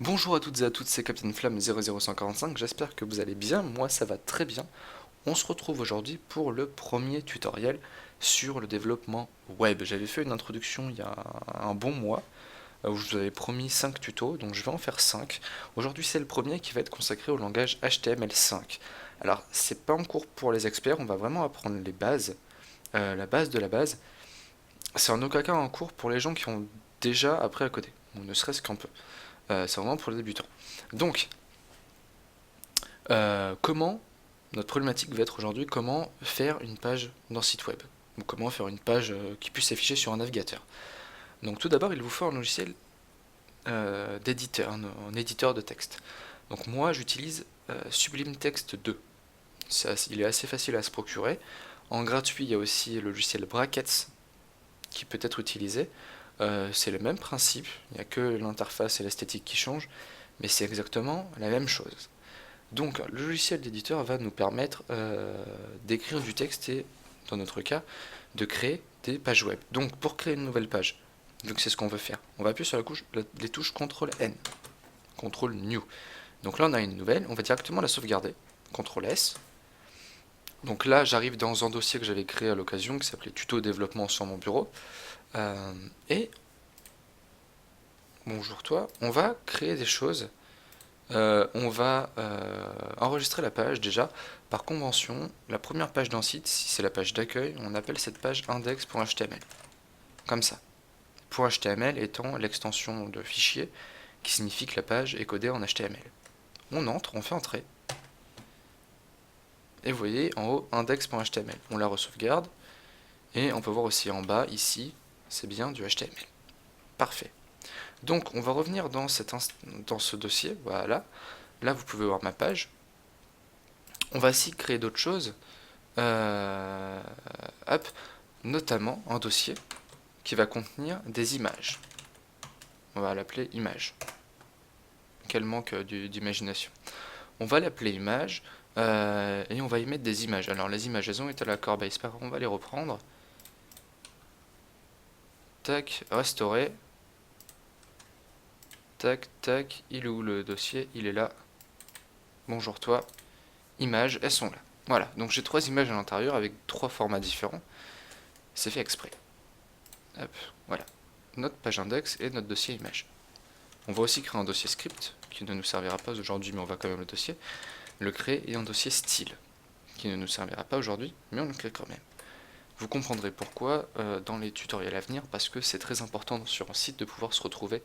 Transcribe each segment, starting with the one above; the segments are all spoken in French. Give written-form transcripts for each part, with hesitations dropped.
Bonjour à toutes et à tous, c'est Captain Flamme 00145, j'espère que vous allez bien, moi ça va très bien. On se retrouve aujourd'hui pour le premier tutoriel sur le développement web. J'avais fait une introduction il y a un bon mois, où je vous avais promis 5 tutos, donc je vais en faire 5. Aujourd'hui c'est le premier qui va être consacré au langage HTML5. Alors c'est pas un cours pour les experts, on va vraiment apprendre les bases, la base de la base. C'est en aucun cas un cours pour les gens qui ont déjà appris à coder, ou ne serait-ce qu'un peu. C'est vraiment pour les débutants. Donc, comment, notre problématique va être aujourd'hui, comment faire une page d'un site web, ou comment faire une page qui puisse s'afficher sur un navigateur. Donc tout d'abord, il vous faut un logiciel d'éditeur, un éditeur de texte. Donc moi, j'utilise Sublime Text 2. Il est assez facile à se procurer. En gratuit, il y a aussi le logiciel Brackets qui peut être utilisé. C'est le même principe, il n'y a que l'interface et l'esthétique qui changent, mais c'est exactement la même chose. Donc le logiciel d'éditeur va nous permettre d'écrire du texte et, dans notre cas, de créer des pages web. Donc pour créer une nouvelle page, vu que c'est ce qu'on veut faire, on va appuyer sur les touches CTRL N, CTRL New. Donc là on a une nouvelle, on va directement la sauvegarder, CTRL S. Donc là j'arrive dans un dossier que j'avais créé à l'occasion qui s'appelait Tuto développement sur mon bureau. Et bonjour toi, on va créer des choses. On va enregistrer la page déjà. Par convention, la première page d'un site, si c'est la page d'accueil, on appelle cette page index.html. Comme ça. .html étant l'extension de fichier qui signifie que la page est codée en HTML. On entre, on fait entrer. Et vous voyez en haut index.html. On la re-sauvegarde. Et on peut voir aussi en bas, ici, c'est bien du HTML. Parfait. Donc on va revenir dans ce dossier. Voilà. Là, vous pouvez voir ma page. On va aussi créer d'autres choses. Euh, hop, notamment un dossier qui va contenir des images. On va l'appeler image. Quel manque d'imagination. On va l'appeler image et on va y mettre des images. Alors les images, elles ont été à la Core-Base, on va les reprendre. Tac, restaurer. Tac, tac, il est où le dossier? Il est là. Bonjour toi. Images, elles sont là. Voilà, donc j'ai 3 images à l'intérieur avec 3 formats différents. C'est fait exprès. Hop, voilà. Notre page index et notre dossier image. On va aussi créer un dossier script qui ne nous servira pas aujourd'hui, mais on va quand même le créer, et un dossier style qui ne nous servira pas aujourd'hui, mais on le crée quand même. Vous comprendrez pourquoi dans les tutoriels à venir, parce que c'est très important sur un site de pouvoir se retrouver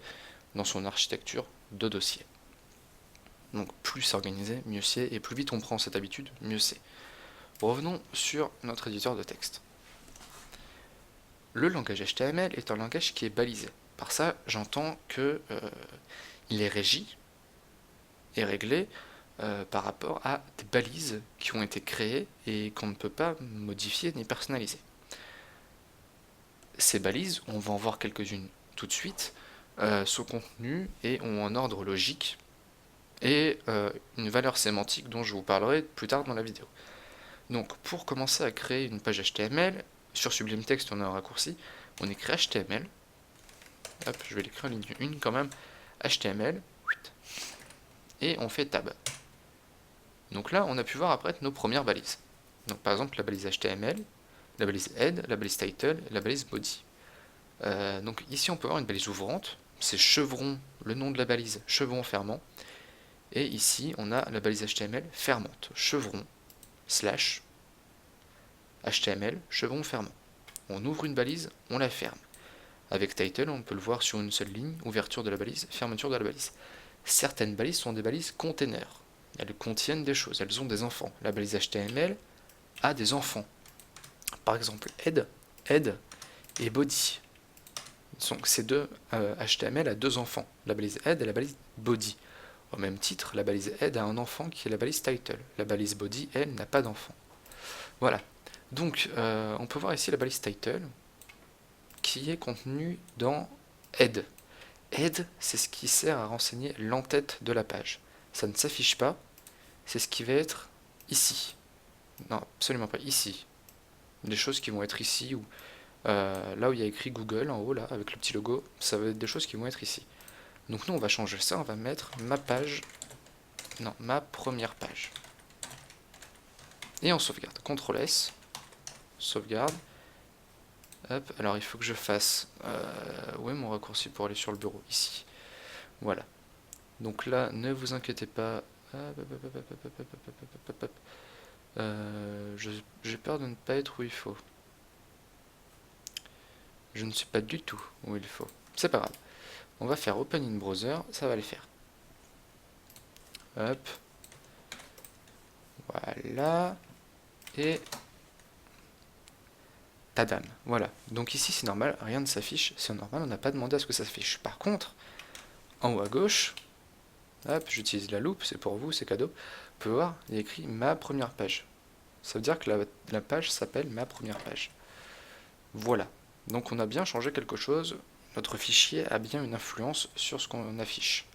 dans son architecture de dossier. Donc plus c'est organisé, mieux c'est, et plus vite on prend cette habitude, mieux c'est. Revenons sur notre éditeur de texte. Le langage HTML est un langage qui est balisé. Par ça, j'entends que il est régi et réglé par rapport à des balises qui ont été créées et qu'on ne peut pas modifier ni personnaliser. Ces balises, on va en voir quelques-unes tout de suite, sont contenues et ont un ordre logique et une valeur sémantique dont je vous parlerai plus tard dans la vidéo. Donc pour commencer à créer une page HTML, sur Sublime Text on a un raccourci, on écrit HTML, hop, je vais l'écrire en ligne 1 quand même, HTML, et on fait tab. Donc là on a pu voir apparaître nos premières balises. Donc par exemple la balise HTML, la balise head, la balise title, la balise body. Donc ici on peut voir une balise ouvrante, c'est chevron, le nom de la balise, chevron fermant. Et ici on a la balise HTML fermante, chevron, slash, HTML, chevron fermant. On ouvre une balise, on la ferme. Avec title, on peut le voir sur une seule ligne, ouverture de la balise, fermeture de la balise. Certaines balises sont des balises containers. Elles contiennent des choses, elles ont des enfants. La balise HTML a des enfants. Par exemple, head et body. Donc ces deux HTML a deux enfants, la balise head et la balise body. Au même titre, la balise head a un enfant qui est la balise title. La balise body, elle, n'a pas d'enfant. Voilà. Donc, on peut voir ici la balise title qui est contenue dans head. Head, c'est ce qui sert à renseigner l'entête de la page. Ça ne s'affiche pas, c'est ce qui va être ici. Non, absolument pas ici. Des choses qui vont être ici, ou là où il y a écrit Google en haut, là, avec le petit logo, ça va être des choses qui vont être ici. Donc nous on va changer ça, on va mettre ma page, non, ma première page. Et on sauvegarde. CTRL S, sauvegarde. Hop, alors il faut que je fasse... où est mon raccourci pour aller sur le bureau? Ici. Voilà. Donc là, ne vous inquiétez pas. J'ai peur de ne pas être où il faut. Je ne suis pas du tout où il faut. C'est pas grave. On va faire Open in Browser, ça va le faire. Hop. Voilà. Et... tadam. Voilà. Donc ici c'est normal, rien ne s'affiche. C'est normal, on n'a pas demandé à ce que ça s'affiche. Par contre, en haut à gauche, hop, j'utilise la loupe, c'est pour vous, c'est cadeau. Vous pouvez voir, il y a écrit ma première page. Ça veut dire que la page s'appelle ma première page. Voilà. Donc on a bien changé quelque chose. Notre fichier a bien une influence sur ce qu'on affiche.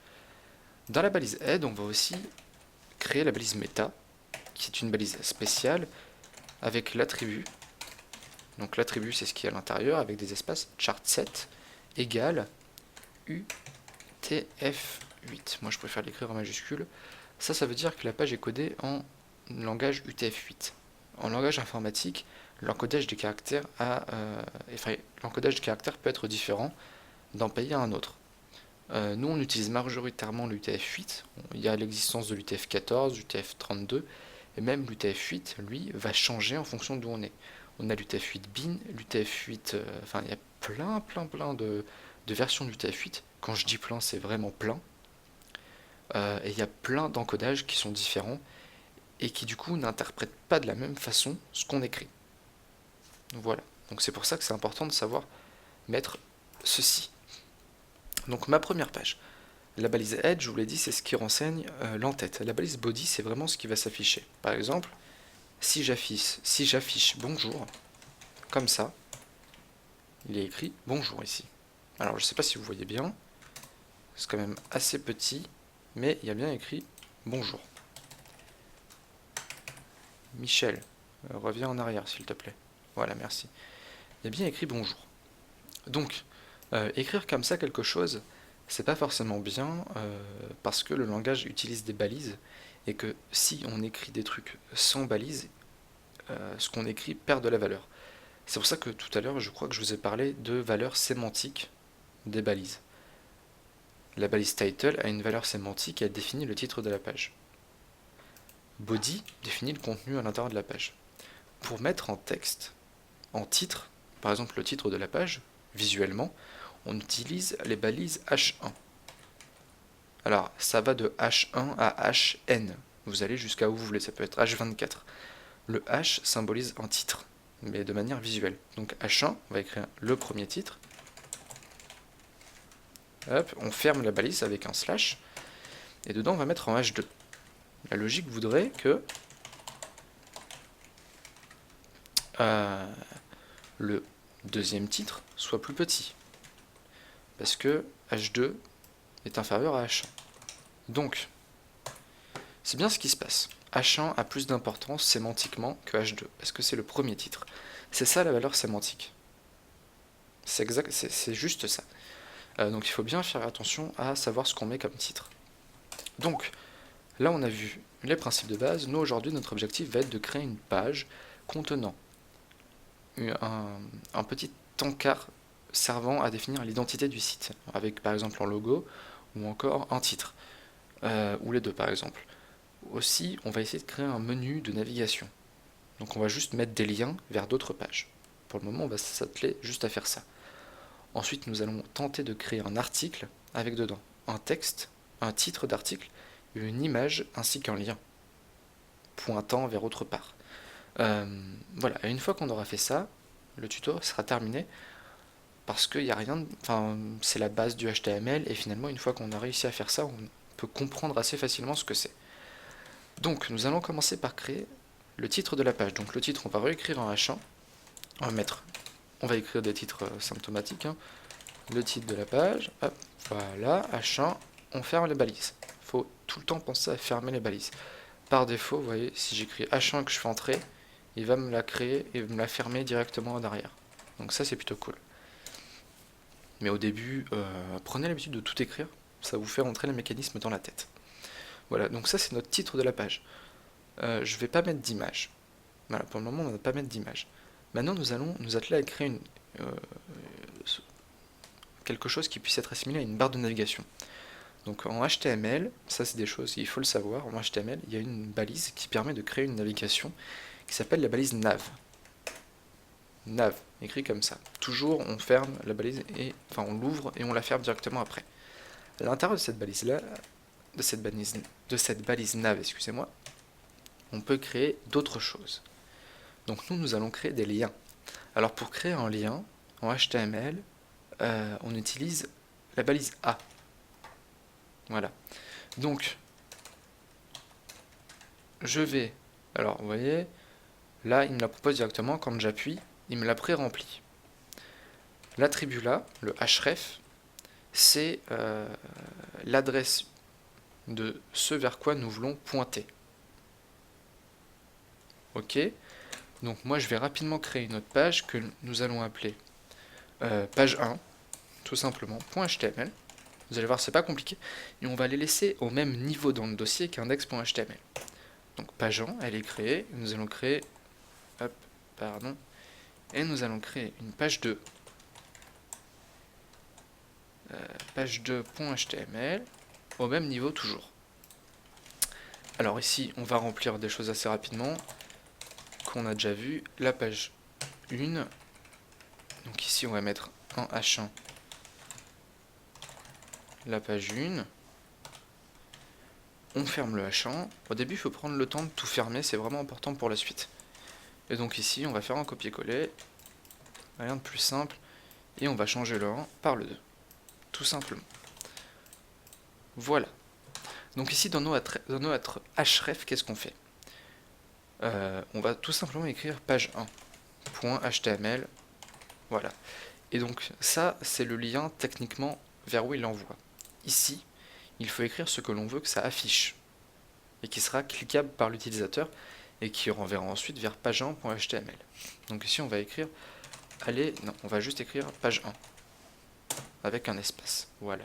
Dans la balise head, on va aussi créer la balise meta, qui est une balise spéciale avec l'attribut. Donc l'attribut, c'est ce qui est à l'intérieur, avec des espaces chart7 égale UTF8. Moi, je préfère l'écrire en majuscule. Ça veut dire que la page est codée en langage UTF8. En langage informatique, l'encodage des caractères l'encodage des caractères peut être différent d'un pays à un autre. Nous, on utilise majoritairement l'UTF-8. Il y a l'existence de l'UTF-14, l'UTF-32, et même l'UTF-8, lui, va changer en fonction d'où on est. On a l'UTF-8 bin, l'UTF-8... enfin, il y a plein de versions de l'UTF-8. Quand je dis plein, c'est vraiment plein. Et il y a plein d'encodages qui sont différents et qui, du coup, n'interprètent pas de la même façon ce qu'on écrit. Voilà. Donc c'est pour ça que c'est important de savoir mettre ceci. Donc ma première page. La balise head, je vous l'ai dit, c'est ce qui renseigne l'entête. La balise body, c'est vraiment ce qui va s'afficher. Par exemple, si j'affiche bonjour, comme ça, il est écrit bonjour ici. Alors je ne sais pas si vous voyez bien, c'est quand même assez petit, mais il y a bien écrit bonjour. Michel, reviens en arrière s'il te plaît. Voilà, merci. Il y a bien écrit bonjour. Donc, écrire comme ça quelque chose, c'est pas forcément bien parce que le langage utilise des balises et que si on écrit des trucs sans balises, ce qu'on écrit perd de la valeur. C'est pour ça que tout à l'heure, je crois que je vous ai parlé de valeur sémantique des balises. La balise title a une valeur sémantique et elle définit le titre de la page. Body définit le contenu à l'intérieur de la page. Pour mettre en texte, en titre, par exemple le titre de la page, visuellement, on utilise les balises H1. Alors, ça va de H1 à HN. Vous allez jusqu'à où vous voulez, ça peut être H24. Le H symbolise un titre, mais de manière visuelle. Donc H1, on va écrire le premier titre. Hop, on ferme la balise avec un slash. Et dedans, on va mettre en H2. La logique voudrait que le deuxième titre soit plus petit. Parce que H2 est inférieur à H1. Donc, c'est bien ce qui se passe. H1 a plus d'importance sémantiquement que H2, parce que c'est le premier titre. C'est ça la valeur sémantique. C'est juste ça. Donc il faut bien faire attention à savoir ce qu'on met comme titre. Donc, là on a vu les principes de base. Nous aujourd'hui, notre objectif va être de créer une page contenant un petit encart servant à définir l'identité du site, avec par exemple un logo ou encore un titre, ou les deux par exemple. Aussi, on va essayer de créer un menu de navigation. Donc on va juste mettre des liens vers d'autres pages. Pour le moment, on va s'atteler juste à faire ça. Ensuite, nous allons tenter de créer un article avec dedans un texte, un titre d'article, une image ainsi qu'un lien pointant vers autre part. Voilà, et une fois qu'on aura fait ça, le tuto sera terminé parce qu'il n'y a rien, c'est la base du HTML et finalement une fois qu'on a réussi à faire ça, on peut comprendre assez facilement ce que c'est. Donc nous allons commencer par créer le titre de la page. Donc le titre, on va réécrire en H1, on va écrire des titres symptomatiques, hein. Le titre de la page, hop, voilà, H1, on ferme les balises. Il faut tout le temps penser à fermer les balises. Par défaut, vous voyez, si j'écris H1 que je fais entrer, il va me la créer et me la fermer directement en arrière. Donc ça c'est plutôt cool. Mais au début, prenez l'habitude de tout écrire, Ça vous fait rentrer les mécanismes dans la tête. Voilà, donc ça c'est notre titre de la page. Je vais pas mettre d'image. Voilà, pour le moment on ne va pas mettre d'image. Maintenant nous allons nous atteler à créer quelque chose qui puisse être assimilé à une barre de navigation. Donc en HTML, ça c'est des choses, il faut le savoir, en HTML il y a une balise qui permet de créer une navigation qui s'appelle la balise nav. Nav, écrit comme ça. Toujours on ferme la balise, enfin on l'ouvre et on la ferme directement après. À l'intérieur de cette balise-là, de cette balise nav, excusez-moi, on peut créer d'autres choses. Donc nous allons créer des liens. Alors pour créer un lien en HTML, on utilise la balise A. Voilà. Donc je vais, alors vous voyez, là il me la propose directement, quand j'appuie, il me l'a pré-rempli. L'attribut là, le href, c'est l'adresse de ce vers quoi nous voulons pointer. Ok, donc moi je vais rapidement créer une autre page que nous allons appeler page 1, tout simplement, .html. Vous allez voir, c'est pas compliqué. Et on va les laisser au même niveau dans le dossier qu'index.html. Donc page 1, elle est créée. Nous allons créer, et nous allons créer une page 2. Page 2.html, au même niveau toujours. Alors ici, on va remplir des choses assez rapidement, qu'on a déjà vu. La page 1. Donc ici, on va mettre en H1 la page 1. On ferme le H1. Au début, il faut prendre le temps de tout fermer, c'est vraiment important pour la suite. Et donc ici, on va faire un copier-coller, rien de plus simple, et on va changer le 1 par le 2, tout simplement. Voilà. Donc ici, dans notre href, qu'est-ce qu'on fait? On va tout simplement écrire page 1.html, voilà. Et donc ça, c'est le lien techniquement vers où il envoie. Ici, il faut écrire ce que l'on veut que ça affiche, et qui sera cliquable par l'utilisateur, et qui renverra ensuite vers page1.html. Donc ici, on va écrire, on va juste écrire page 1, avec un espace, voilà.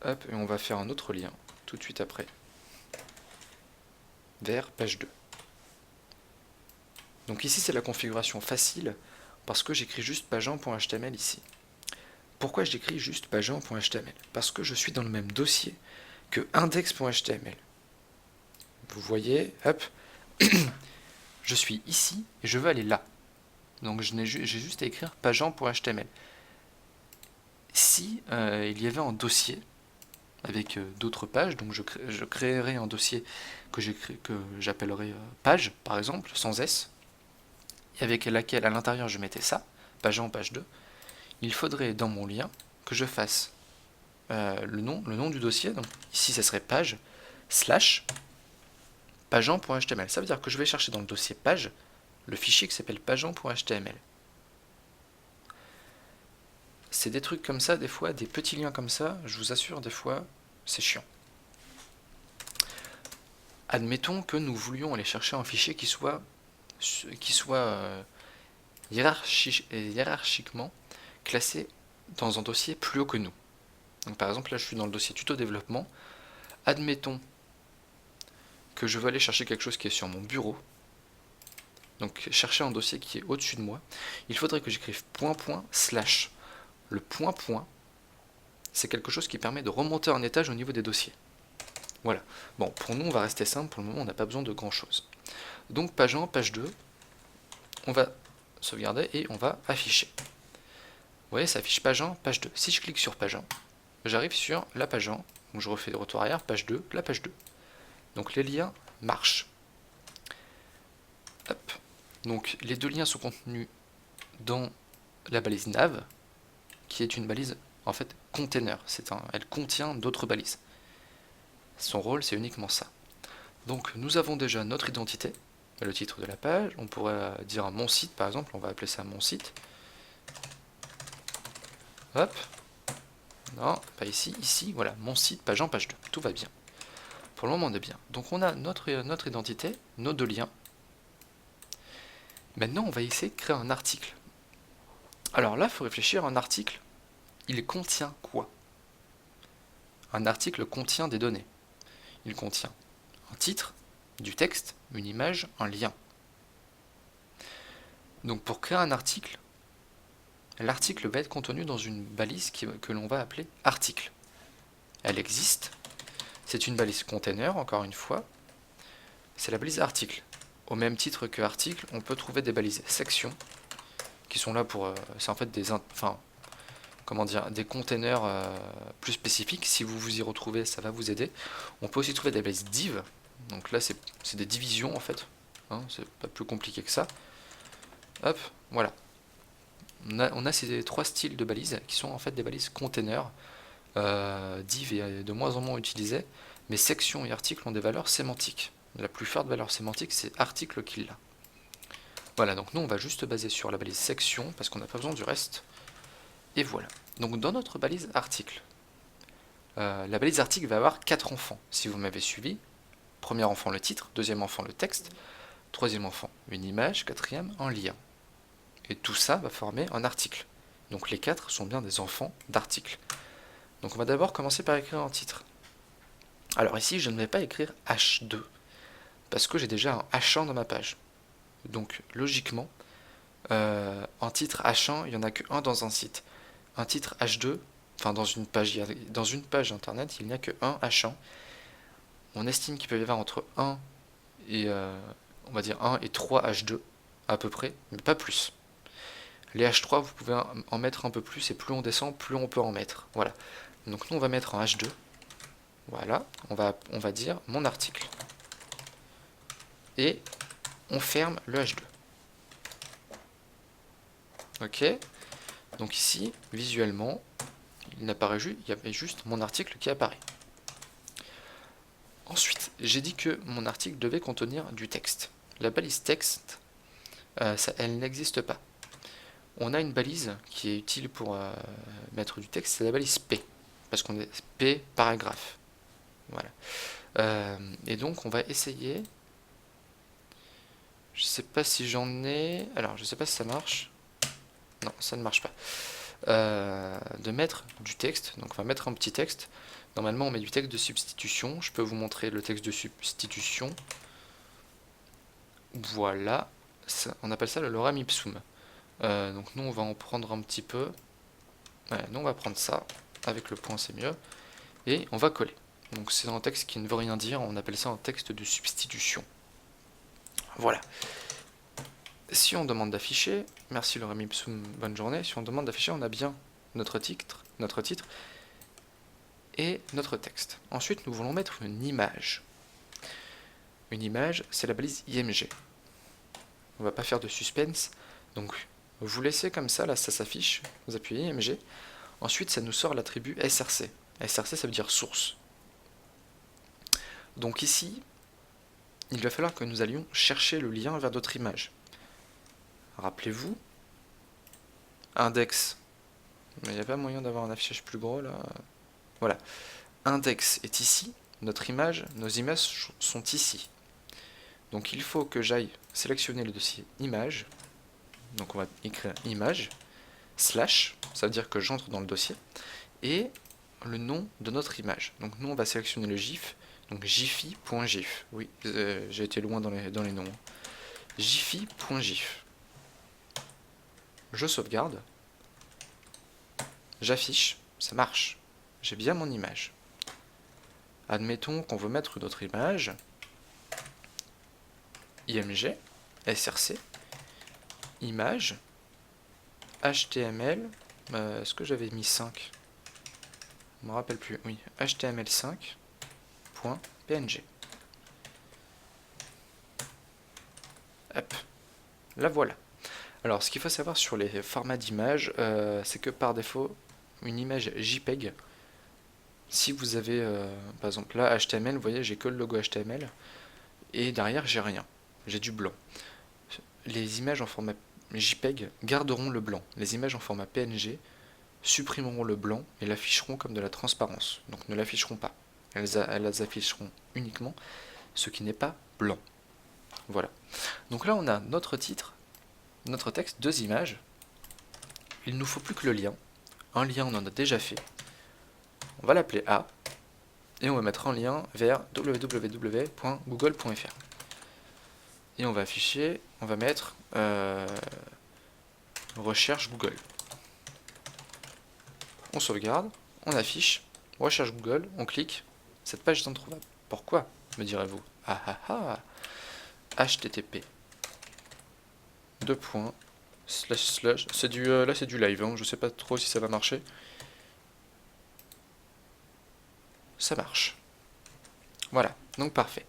Hop, et on va faire un autre lien, tout de suite après, vers page 2. Donc ici, c'est la configuration facile, parce que j'écris juste page1.html ici. Pourquoi j'écris juste page1.html? Parce que je suis dans le même dossier que index.html. Vous voyez, hop, je suis ici et je veux aller là. Donc j'ai juste à écrire page1.html. Si il y avait un dossier avec d'autres pages, donc je créerai un dossier que j'appellerai page, par exemple, sans S, et avec laquelle à l'intérieur je mettais ça, page 1, page 2, il faudrait dans mon lien que je fasse le nom du dossier, donc ici ça serait page, / page1.html. Ça veut dire que je vais chercher dans le dossier page le fichier qui s'appelle page1.html. C'est des trucs comme ça, des fois, des petits liens comme ça, je vous assure, des fois, c'est chiant. Admettons que nous voulions aller chercher un fichier qui soit hiérarchiquement classé dans un dossier plus haut que nous. Donc par exemple, là je suis dans le dossier tuto développement. Admettons que je veux aller chercher quelque chose qui est sur mon bureau. Donc chercher un dossier qui est au-dessus de moi. Il faudrait que j'écrive //. Le //, c'est quelque chose qui permet de remonter un étage au niveau des dossiers. Voilà. Bon, pour nous, on va rester simple. Pour le moment, on n'a pas besoin de grand-chose. Donc page 1, page 2, on va sauvegarder et on va afficher. Vous voyez, ça affiche page 1, page 2. Si je clique sur page 1, j'arrive sur la page 1. Donc je refais le retour arrière, page 2, la page 2. Donc les liens marchent. Hop. Donc les deux liens sont contenus dans la balise nav, qui est une balise en fait container. Elle contient d'autres balises. Son rôle, c'est uniquement ça. Donc nous avons déjà notre identité, le titre de la page. On pourrait dire mon site par exemple, on va appeler ça mon site. Hop. Non, pas ici, ici, voilà, mon site, page 1, page 2. Tout va bien. Pour le moment, on est bien. Donc on a notre identité, nos deux liens. Maintenant, on va essayer de créer un article. Alors là, il faut réfléchir à un article. il contient quoi? Un article contient des données. Il contient un titre, du texte, une image, un lien. Donc pour créer un article, l'article va être contenu dans une balise que l'on va appeler article. Elle existe. C'est une balise container, encore une fois. C'est la balise article. Au même titre que article, on peut trouver des balises section qui sont là pour... c'est en fait des containers plus spécifiques. Si vous vous y retrouvez, ça va vous aider. On peut aussi trouver des balises div. Donc là, c'est des divisions en fait. Hein, c'est pas plus compliqué que ça. Hop, voilà. On a ces trois styles de balises qui sont en fait des balises containers. Div est de moins en moins utilisé, mais section et article ont des valeurs sémantiques. La plus forte valeur sémantique, c'est article qui l'a. Voilà, donc nous on va juste baser sur la balise section parce qu'on n'a pas besoin du reste. Et voilà. Donc dans notre balise article, la balise article va avoir 4 enfants, si vous m'avez suivi. Premier enfant le titre, deuxième enfant le texte, troisième enfant une image, quatrième un lien. Et tout ça va former un article. Donc les 4 sont bien des enfants d'article. Donc on va d'abord commencer par écrire un titre. Alors ici je ne vais pas écrire H2, parce que j'ai déjà un H1 dans ma page. Donc logiquement, en titre H1, il n'y en a qu'un dans un site. Un titre H2, enfin dans une page internet, il n'y a que un H1. On estime qu'il peut y avoir entre 1 et on va dire 1 et 3 H2 à peu près, mais pas plus. Les H3, vous pouvez en mettre un peu plus, et plus on descend, plus on peut en mettre. Voilà. Donc nous on va mettre un H2. Voilà, on va dire mon article. Et on ferme le H2. Ok. Donc ici, visuellement, il y avait juste mon article qui apparaît. Ensuite, j'ai dit que mon article devait contenir du texte. La balise texte, elle n'existe pas. On a une balise qui est utile pour mettre du texte, c'est la balise P, parce qu'on est P paragraphe. Voilà. Et donc on va essayer. Je sais pas si j'en ai. Alors je sais pas si ça marche. Non, ça ne marche pas. De mettre du texte. Donc on va mettre un petit texte. Normalement on met du texte de substitution. Je peux vous montrer le texte de substitution. Voilà. On appelle ça le lorem ipsum. Donc nous on va en prendre un petit peu. Ouais, nous on va prendre ça. Avec le point c'est mieux. Et on va coller. Donc c'est un texte qui ne veut rien dire. On appelle ça un texte de substitution. Voilà. Si on demande d'afficher, merci lorem ipsum, bonne journée. Si on demande d'afficher, on a bien notre titre et notre texte. Ensuite, nous voulons mettre une image. Une image, c'est la balise IMG. On va pas faire de suspense. Donc, vous laissez comme ça, là, ça s'affiche. Vous appuyez IMG. Ensuite, ça nous sort l'attribut SRC. SRC, ça veut dire source. Donc ici, il va falloir que nous allions chercher le lien vers d'autres images. Rappelez-vous, index, mais il n'y a pas moyen d'avoir un affichage plus gros là. Voilà, index est ici, notre image, nos images sont ici. Donc il faut que j'aille sélectionner le dossier image. Donc on va écrire image, slash, ça veut dire que j'entre dans le dossier, et le nom de notre image. Donc nous on va sélectionner le GIF, donc jiffy.gif. Oui, j'ai été loin dans les noms. Jiffy.gif. Je sauvegarde, j'affiche, ça marche, j'ai bien mon image. Admettons qu'on veut mettre une autre image, IMG, SRC, image, HTML, est-ce que j'avais mis 5 ? Je ne me rappelle plus, oui, HTML5.png. Hop, la voilà. Alors, ce qu'il faut savoir sur les formats d'images, c'est que par défaut, une image JPEG, si vous avez, par exemple là, HTML, vous voyez, j'ai que le logo HTML, et derrière, j'ai rien, j'ai du blanc. Les images en format JPEG garderont le blanc. Les images en format PNG supprimeront le blanc et l'afficheront comme de la transparence. Donc ne l'afficheront pas. Elles afficheront uniquement ce qui n'est pas blanc. Voilà. Donc là, on a notre titre, notre texte, 2 images. Il ne nous faut plus que le lien, un lien, on en a déjà fait. On va l'appeler A. Et on va mettre un lien vers www.google.fr. Et on va afficher, on va mettre recherche Google. On sauvegarde, on affiche, recherche Google, on clique, cette page est introuvable. Pourquoi, me direz-vous? Ah ah ah, http c'est du là c'est du live, hein. Je sais pas trop si ça va marcher. Ça marche. Voilà, donc parfait.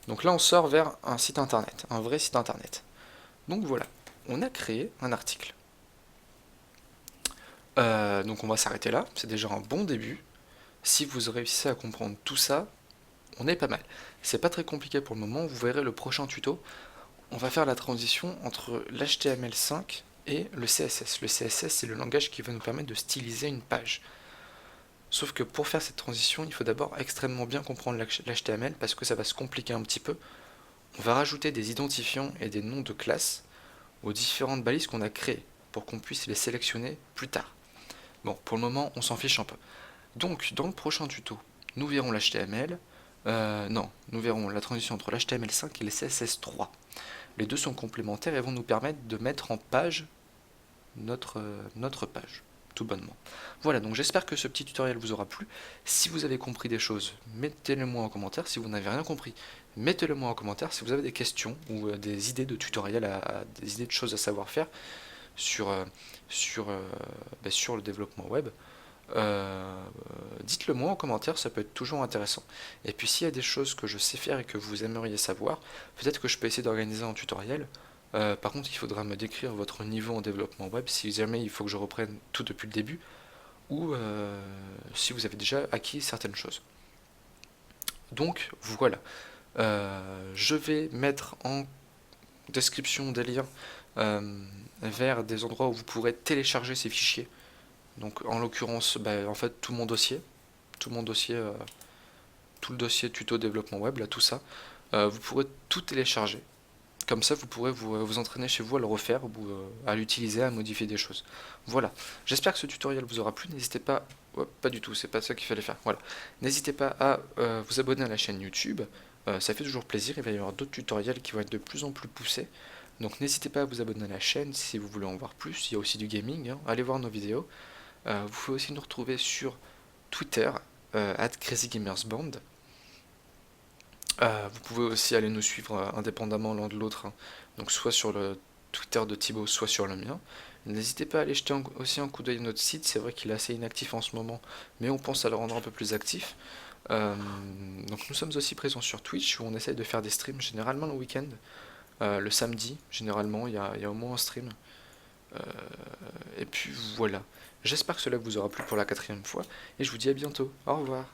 Donc là on sort vers un site internet, un vrai site internet. Donc voilà, on a créé un article. Donc on va s'arrêter là, c'est déjà un bon début. Si vous réussissez à comprendre tout ça, on est pas mal. C'est pas très compliqué pour le moment, vous verrez le prochain tuto. On va faire la transition entre l'HTML5 et le CSS. Le CSS, c'est le langage qui va nous permettre de styliser une page. Sauf que pour faire cette transition, il faut d'abord extrêmement bien comprendre l'HTML parce que ça va se compliquer un petit peu. On va rajouter des identifiants et des noms de classes aux différentes balises qu'on a créées pour qu'on puisse les sélectionner plus tard. Bon, pour le moment, on s'en fiche un peu. Donc, dans le prochain tuto, nous verrons l'HTML. Non, nous verrons la transition entre l'HTML5 et le CSS3. Les deux sont complémentaires et vont nous permettre de mettre en page notre page, tout bonnement. Voilà, donc j'espère que ce petit tutoriel vous aura plu. Si vous avez compris des choses, mettez-le moi en commentaire. Si vous n'avez rien compris, mettez-le moi en commentaire. Si vous avez des questions ou des idées de tutoriel, des idées de choses à savoir faire sur le développement web, dites-le moi en commentaire, ça peut être toujours intéressant. Et puis s'il y a des choses que je sais faire et que vous aimeriez savoir, peut-être que je peux essayer d'organiser un tutoriel. Par contre, il faudra me décrire votre niveau en développement web, si jamais il faut que je reprenne tout depuis le début, ou si vous avez déjà acquis certaines choses. Donc voilà, je vais mettre en description des liens vers des endroits où vous pourrez télécharger ces fichiers. Donc en l'occurrence, en fait tout mon dossier, tout le dossier tuto développement web, là tout ça, vous pourrez tout télécharger. Comme ça, vous pourrez vous entraîner chez vous à le refaire, ou à l'utiliser, à modifier des choses. Voilà. J'espère que ce tutoriel vous aura plu. N'hésitez pas... Ouais, pas du tout, c'est pas ça qu'il fallait faire. Voilà. N'hésitez pas à vous abonner à la chaîne YouTube. Ça fait toujours plaisir. Il va y avoir d'autres tutoriels qui vont être de plus en plus poussés. Donc n'hésitez pas à vous abonner à la chaîne si vous voulez en voir plus. Il y a aussi du gaming. Hein. Allez voir nos vidéos. Vous pouvez aussi nous retrouver sur Twitter, @crazygamersband. Vous pouvez aussi aller nous suivre indépendamment l'un de l'autre, hein. Donc soit sur le Twitter de Thibaut, soit sur le mien. N'hésitez pas à aller jeter aussi un coup d'œil à notre site, c'est vrai qu'il est assez inactif en ce moment, mais on pense à le rendre un peu plus actif. Donc nous sommes aussi présents sur Twitch, où on essaye de faire des streams généralement le week-end. Le samedi, généralement, il y a au moins un stream. Et puis voilà. J'espère que cela vous aura plu pour la 4e fois, et je vous dis à bientôt. Au revoir.